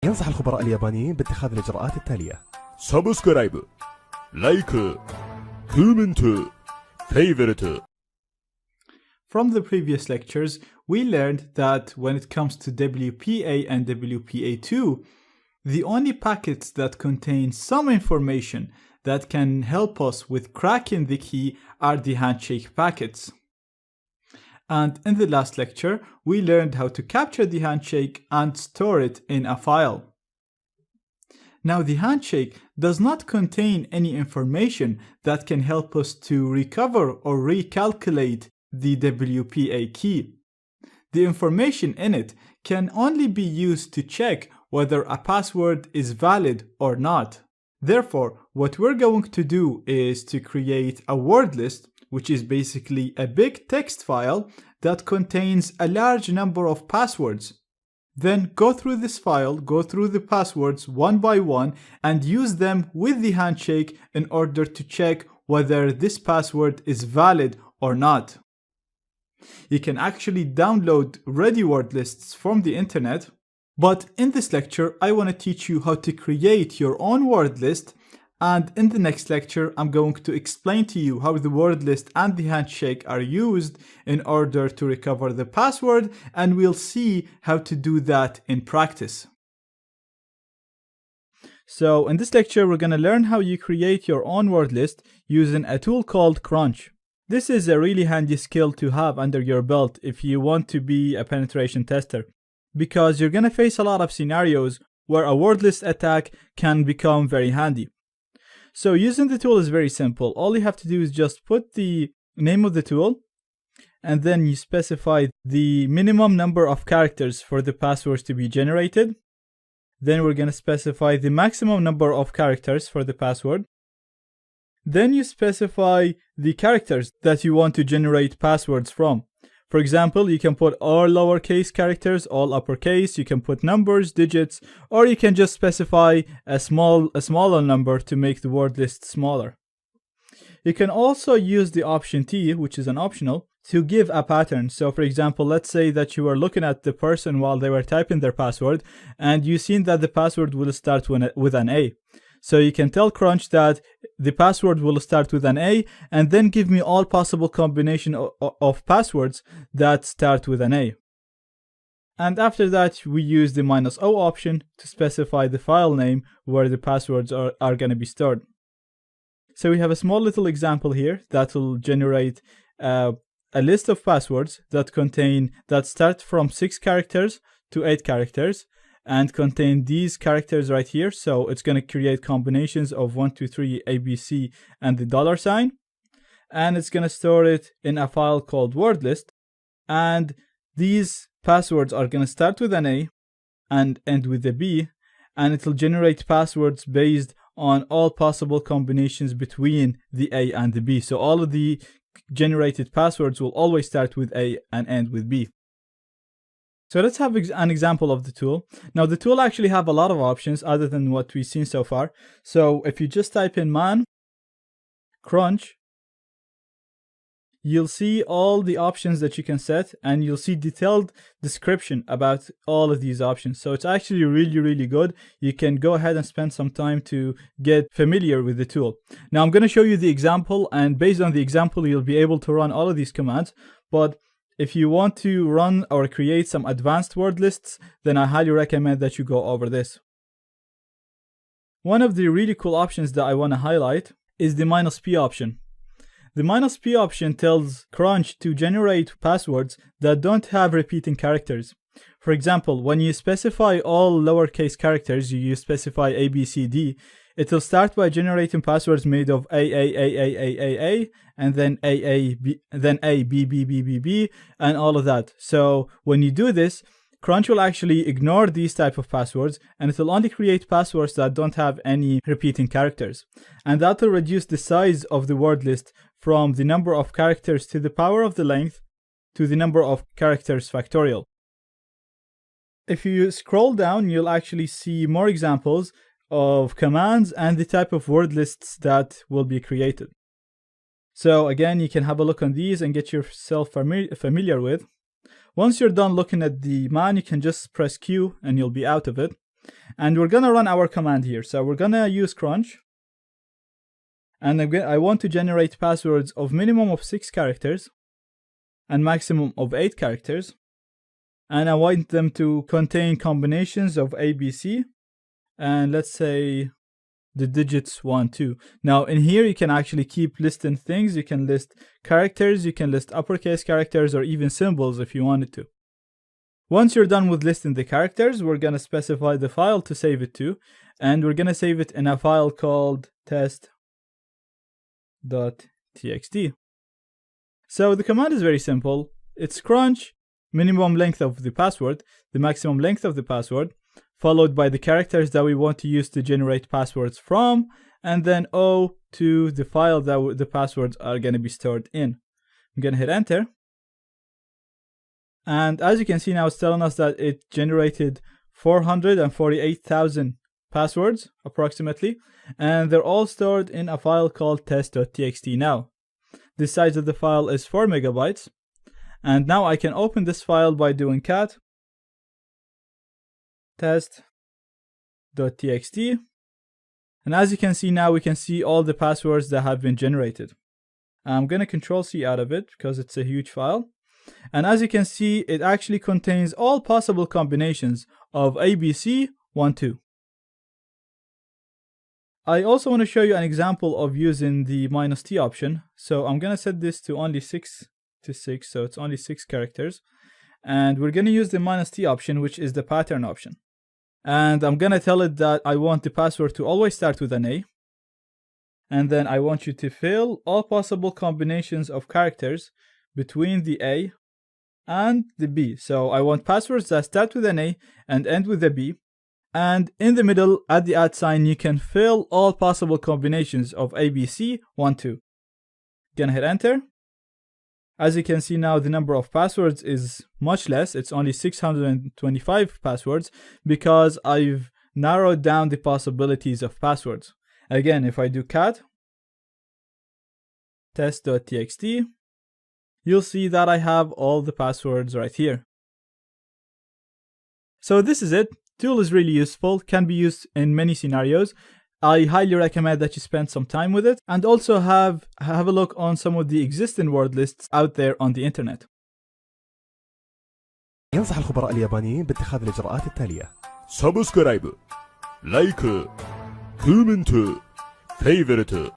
ينصح الخبراء اليابانيين باتخاذ الإجراءات التالية: سبسكرايب، لايك، كومنت، فيفورت. From the previous lectures, we learned that when it comes to WPA and WPA2, the only packets that contain some information that can help us with cracking the key are the handshake packets. And in the last lecture, we learned how to capture the handshake and store it in a file. Now, the handshake does not contain any information that can help us to recover or recalculate the WPA key. The information in it can only be used to check whether a password is valid or not. Therefore, what we're going to do is to create a word list, which is basically a big text file that contains a large number of passwords. Then go through this file, go through the passwords one by one, and use them with the handshake in order to check whether this password is valid or not. You can actually download ready word lists from the internet, but in this lecture I want to teach you how to create your own word list, and in the next lecture I'm going to explain to you how the word list and the handshake are used in order to recover the password, and we'll see how to do that in practice. So in this lecture we're going to learn how you create your own word list using a tool called Crunch. This is a really handy skill to have under your belt if you want to be a penetration tester, because you're going to face a lot of scenarios where a word list attack can become very handy. So using the tool is very simple. All you have to do is just put the name of the tool, and then you specify the minimum number of characters for the passwords to be generated. Then we're going to specify the maximum number of characters for the password. Then you specify the characters that you want to generate passwords from. For example, you can put all lowercase characters, all uppercase, you can put numbers, digits, or you can just specify a smaller number to make the word list smaller. You can also use the option T, which is an optional, to give a pattern. So for example, let's say that you are looking at the person while they were typing their password, and you've seen that the password will start with an A. So you can tell Crunch that the password will start with an A, and then give me all possible combination of passwords that start with an A. And after that, we use the -O option to specify the file name where the passwords are going to be stored. So we have a small little example here that will generate a list of passwords that start from 6 characters to 8 characters. And contain these characters right here. So it's going to create combinations of 1, 2, 3, ABC, and the $sign. And it's going to store it in a file called Wordlist. And these passwords are going to start with an A and end with a B. And it will generate passwords based on all possible combinations between the A and the B. So all of the generated passwords will always start with A and end with B. So let's have an example of the tool. Now the tool actually have a lot of options other than what we've seen so far. So if you just type in man crunch, you'll see all the options that you can set, and you'll see detailed description about all of these options. So it's actually really good. You can go ahead and spend some time to get familiar with the tool. Now I'm going to show you the example, and based on the example you'll be able to run all of these commands. But if you want to run or create some advanced word lists, then I highly recommend that you go over this. One of the really cool options that I want to highlight is the -P option. The -P option tells Crunch to generate passwords that don't have repeating characters. For example, when you specify all lowercase characters, you specify A, B, C, D, it will start by generating passwords made of A, and then A, B, B, B, B, B, and all of that. So when you do this, Crunch will actually ignore these type of passwords, and it will only create passwords that don't have any repeating characters. And that will reduce the size of the word list from the number of characters to the power of the length to the number of characters factorial. If you scroll down, you'll actually see more examples of commands and the type of word lists that will be created. So again, you can have a look on these and get yourself familiar with. Once you're done looking at the man, you can just press Q and you'll be out of it. And we're gonna run our command here. So we're gonna use crunch. And I want to generate passwords of minimum of 6 characters and maximum of 8 characters. And I want them to contain combinations of ABC. And let's say the digits 1, 2. Now in here you can actually keep listing things. You can list characters, you can list uppercase characters, or even symbols if you wanted to. Once you're done with listing the characters, we're gonna specify the file to save it to, and we're gonna save it in a file called test.txt. So the command is very simple. It's crunch, minimum length of the password, the maximum length of the password, followed by the characters that we want to use to generate passwords from, and then O to the file that the passwords are going to be stored in. I'm going to hit enter. And as you can see now, it's telling us that it generated 448,000 passwords approximately, and they're all stored in a file called test.txt. Now, the size of the file is 4 megabytes. And now I can open this file by doing cat test.txt. And as you can see now, we can see all the passwords that have been generated. I'm going to Control-C out of it because it's a huge file. And as you can see, it actually contains all possible combinations of ABC 1, 2. I also want to show you an example of using the -t option. So I'm going to set this to only 6 to 6, so it's only 6 characters. And we're going to use the -t option, which is the pattern option. And I'm going to tell it that I want the password to always start with an A. And then I want you to fill all possible combinations of characters between the A and the B. So I want passwords that start with an A and end with a B. And in the middle, at the @ sign, you can fill all possible combinations of ABC 1, 2. Gonna hit enter. As you can see now, the number of passwords is much less. It's only 625 passwords because I've narrowed down the possibilities of passwords. Again, if I do cat test.txt, you'll see that I have all the passwords right here. So this is it. Tool is really useful, can be used in many scenarios. I highly recommend that you spend some time with it, and also have a look on some of the existing word lists out there on the internet. ينصح الخبراء اليابانيين باتخاذ الإجراءات التالية: سبسكرايب، لايك، كومنت، فيفورت